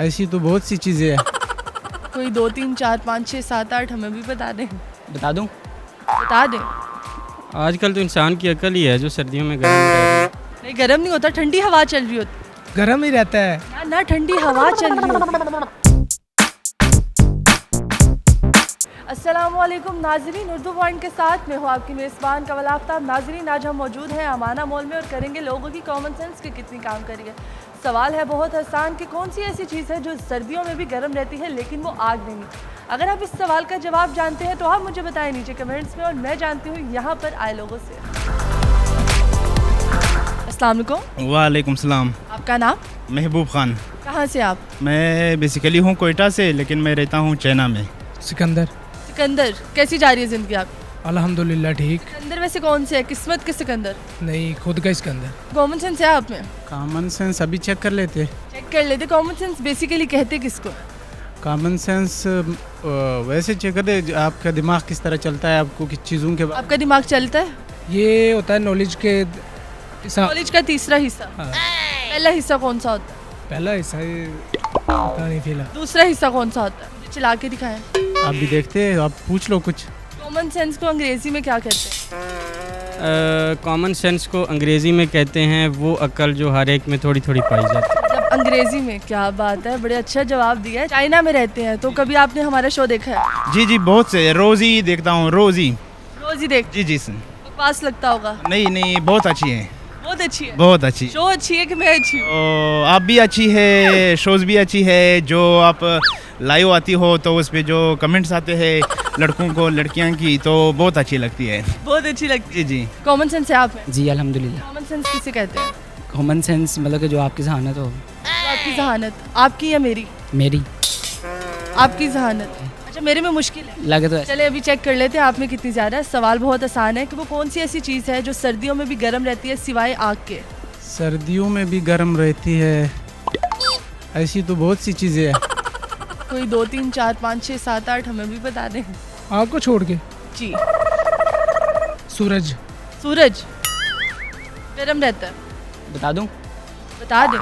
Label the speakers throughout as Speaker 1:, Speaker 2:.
Speaker 1: ऐसी तो बहुत सी चीज़ें हैं।
Speaker 2: कोई 2 3 4 5 6 7 8 हमें भी बता दें।
Speaker 3: बता दूं?
Speaker 2: बता दें।
Speaker 4: आजकल तो इंसान की अकल ही है जो सर्दियों में गर्म रह रही।
Speaker 2: नहीं गर्म नहीं होता, ठंडी हवा चल रही होती
Speaker 1: गर्म ही रहता है।
Speaker 2: ना ना, ठंडी हवा चल रही होती। अस्सलामुअलैकुम नाजरीन, उर्दू पॉइंट के साथ मैं हूँ आपकी मेज़बान कमल आफ्ताब। नाजरीन, आज हम मौजूद हैं अमाना मॉल में और करेंगे लोगों की कॉमन सेंस की कितनी काम करी है। सवाल है बहुत आसान कि कौन सी ऐसी चीज़ है जो सर्दियों में भी गर्म रहती है लेकिन वो आग नहीं। अगर आप इस सवाल का जवाब जानते हैं तो आप मुझे बताएं नीचे कमेंट्स में, और मैं जानती हूँ यहाँ पर आए लोगों से। अस्सलाम वालेकुम।
Speaker 5: वालेकुम सलाम।
Speaker 2: आपका नाम?
Speaker 5: महबूब खान।
Speaker 2: कहाँ से आप?
Speaker 5: मैं बेसिकली हूँ कोयटा से, लेकिन मैं रहता हूँ चाइना में।
Speaker 1: सिकंदर।
Speaker 2: सिकंदर, कैसी जा रही है ज़िंदगी आपकी?
Speaker 1: अल्हम्दुलिल्लाह ठीक।
Speaker 2: सिकंदर वैसे कौन से है, किस्मत के सिकंदर?
Speaker 1: नहीं, खुद का सिकंदर।
Speaker 2: कॉमन सेंस है आप में?
Speaker 1: कॉमन सेंस अभी चेक कर लेते।
Speaker 2: चेक कर लेते। कॉमन सेंस बेसिकली कहते किसको?
Speaker 1: कॉमन सेंस वैसे चेक कर दे, आपका दिमाग किस तरह चलता है, आपको किस चीज़ों के
Speaker 2: आपका दिमाग चलता है?
Speaker 1: ये होता है नॉलेज के
Speaker 2: नॉलेज का तीसरा हिस्सा।
Speaker 1: हाँ।
Speaker 2: पहला हिस्सा कौन सा होता है?
Speaker 1: पहला हिस्सा ये पता नहीं फिलहाल।
Speaker 2: दूसरा हिस्सा कौन सा होता है? मुझे चला के दिखाएं।
Speaker 1: आप भी देखते हैं, आप पूछ लो कुछ।
Speaker 2: कॉमन सेंस को अंग्रेजी में क्या कहते हैं?
Speaker 4: कॉमन सेंस को अंग्रेज़ी में कहते हैं वो अकल जो हर एक में थोड़ी थोड़ी पाई जाती है।
Speaker 2: मतलब अंग्रेजी में? क्या बात है, बड़े अच्छा जवाब दिया है। चाइना में रहते हैं तो कभी आपने हमारा शो देखा है?
Speaker 5: जी जी, बहुत से, रोज़ ही देखता हूँ, रोज़ ही।
Speaker 2: रोज ही देख?
Speaker 5: जी जी सर।
Speaker 2: बकवास लगता होगा।
Speaker 5: नहीं नहीं, बहुत अच्छी है।
Speaker 2: बहुत अच्छी है।
Speaker 5: बहुत अच्छी।
Speaker 2: शो अच्छी है कि मैं अच्छी हूँ?
Speaker 5: तो आप भी अच्छी है, शोज़ भी अच्छी है। जो आप लाइव आती हो तो उस पर जो कमेंट्स आते हैं लड़कों को लड़कियां की, तो बहुत अच्छी लगती है।
Speaker 2: बहुत अच्छी लगती
Speaker 5: जी जी।
Speaker 2: है। कॉमन सेंस है आप में?
Speaker 3: जी अल्हम्दुलिल्लाह।
Speaker 2: कॉमन सेंस किसे कहते हैं?
Speaker 3: कॉमन सेंस मतलब कि जो आपकी जहानत हो।
Speaker 2: तो आपकी जहानत, आपकी या मेरी?
Speaker 3: मेरी
Speaker 2: आपकी जहानत। अच्छा, मेरे में मुश्किल है।
Speaker 3: लगे तो ऐसे।
Speaker 2: चले अभी चेक कर लेते हैं आप में कितनी ज़्यादा है। सवाल बहुत आसान है कि वो कौन सी ऐसी चीज़ है जो सर्दियों में भी गर्म रहती है सिवाय आग के?
Speaker 1: सर्दियों में भी गर्म रहती है, ऐसी तो बहुत सी चीज़ें हैं।
Speaker 2: कोई 2 3 4 5 6 7 8 हमें भी बता दें।
Speaker 1: आग को छोड़ के
Speaker 2: जी।
Speaker 1: सूरज।
Speaker 2: सूरज गर्म रहता है?
Speaker 3: बता दूं?
Speaker 2: बता दें।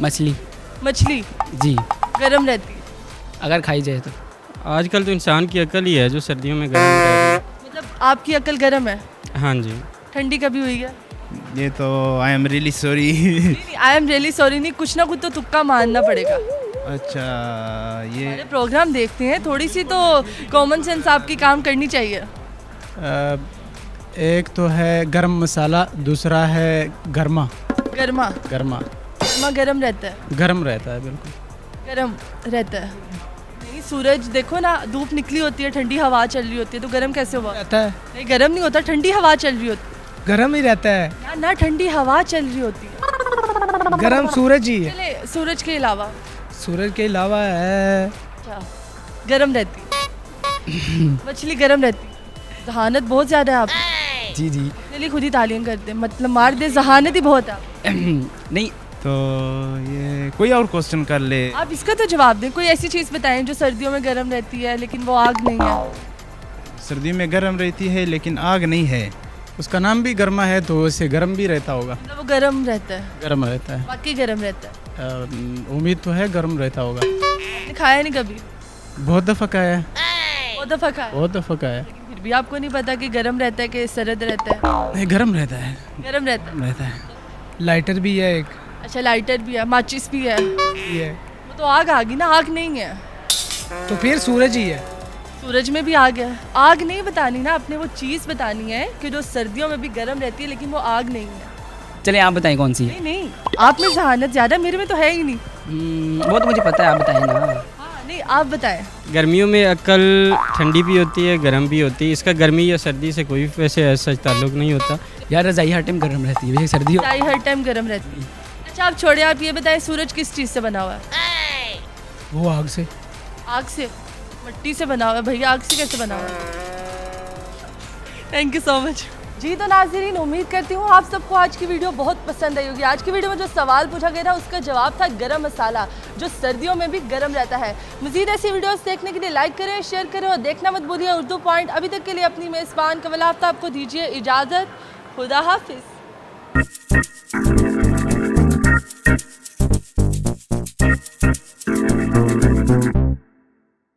Speaker 3: मछली।
Speaker 2: मछली
Speaker 3: जी,
Speaker 2: गर्म रहती है?
Speaker 3: अगर खाई जाए तो।
Speaker 4: आजकल तो इंसान की अकल ही है जो सर्दियों में गर्म रह
Speaker 2: मतलब आपकी अकल गर्म है?
Speaker 4: रही। हाँ जी।
Speaker 2: ठंडी कभी हुई है?
Speaker 5: ये तो I am really sorry.
Speaker 2: I am really sorry नहीं, कुछ ना कुछ तो तुक्का मारना पड़ेगा।
Speaker 5: अच्छा, ये
Speaker 2: अरे प्रोग्राम देखते हैं, थोड़ी सी तो कॉमन सेंस आपकी काम करनी चाहिए।
Speaker 1: एक तो है गरम मसाला, दूसरा है गर्मा।
Speaker 2: गर्मा?
Speaker 1: गर्मा
Speaker 2: गर्मा गर्म रहता है?
Speaker 1: गर्म रहता है, बिल्कुल
Speaker 2: गर्म रहता है। नहीं, सूरज देखो ना, धूप निकली होती है, ठंडी हवा चल रही होती है, तो गर्म कैसे हुआ?
Speaker 1: रहता है।
Speaker 2: नहीं गर्म नहीं होता, ठंडी हवा चल रही होती
Speaker 1: गर्म ही रहता है।
Speaker 2: है ना, ना ठंडी हवा चल रही होती है।
Speaker 1: गर्म सूरज ही है।
Speaker 2: चले सूरज के अलावा?
Speaker 1: सूरज के अलावा है
Speaker 2: अच्छा, गर्म रहती है। मछली गर्म रहती है। जहानत बहुत ज़्यादा है आप।
Speaker 3: जी जी।
Speaker 2: अपने लिए खुद ही तालीम करते हैं, मतलब मार दे, जहानत ही बहुत है।
Speaker 3: नहीं,
Speaker 5: तो ये कोई और क्वेश्चन कर ले।
Speaker 2: आप इसका तो जवाब दें। कोई ऐसी चीज़ बताएं जो सर्दियों में गर्म रहती है लेकिन वो आग नहीं है।
Speaker 5: सर्दी में गर्म रहती है लेकिन आग नहीं है।
Speaker 1: उसका नाम भी गर्मा है, तो उससे गर्म भी रहता होगा।
Speaker 2: मतलब वो गर्म रहता है?
Speaker 1: गर्म रहता है।
Speaker 2: बाकी गर्म रहता है?
Speaker 1: उम्मीद तो है गर्म रहता होगा।
Speaker 2: आपने खाया नहीं कभी?
Speaker 1: बहुत दफ़ा खाया है।
Speaker 2: बहुत दफ़ा खाया?
Speaker 1: बहुत दफ़ा खाया है।
Speaker 2: लेकिन फिर भी आपको नहीं पता कि गर्म रहता है कि सर्द रहता है?
Speaker 1: नहीं, गर्म रहता है।
Speaker 2: गर्म रहता है।
Speaker 1: रहता है। लाइटर भी है एक।
Speaker 2: अच्छा, लाइटर भी है, माचिस भी है।
Speaker 1: ये
Speaker 2: वो तो आग आ गई ना, आग नहीं है।
Speaker 1: तो फिर सूरज ही है।
Speaker 2: सूरज में भी आग है। आग नहीं बतानी ना, आपने वो चीज़ बतानी है कि जो सर्दियों में भी गर्म रहती है लेकिन वो आग नहीं है।
Speaker 3: चले आप बताएं कौन सी है।
Speaker 2: नहीं नहीं, आप में जहानत ज़्यादा, मेरे में तो है ही नहीं।
Speaker 3: वो तो मुझे पता है, आप बताएं ना।
Speaker 2: हाँ नहीं, आप बताएं।
Speaker 4: गर्मियों में अकल ठंडी भी होती है, गर्म भी होती है। इसका गर्मी या सर्दी से कोई वैसे ऐसा ताल्लुक नहीं होता।
Speaker 3: यार रज़ाई हर टाइम गर्म रहती है, वैसे सर्दी हो।
Speaker 2: चाय हर टाइम गर्म रहती है। अच्छा आप छोड़े, आप ये बताएं सूरज किस चीज़ से बना हुआ है?
Speaker 1: वो आग से।
Speaker 2: आग से? मिट्टी से बना हुआ है भैया, आग से कैसे बना हुआ है? Thank you so much. जी तो नाज़रीन, उम्मीद करती हूँ आप सबको आज की वीडियो बहुत पसंद आई होगी। आज की वीडियो में जो सवाल पूछा गया था उसका जवाब था गरम मसाला, जो सर्दियों में भी गरम रहता है। मज़ीद ऐसी वीडियोस देखने के लिए लाइक करें, शेयर करें और देखना मत भूलिए उर्दू पॉइंट। अभी तक के लिए अपनी मेज़बान कमल आफ्ताब को दीजिए इजाज़त। खुदा हाफिज़।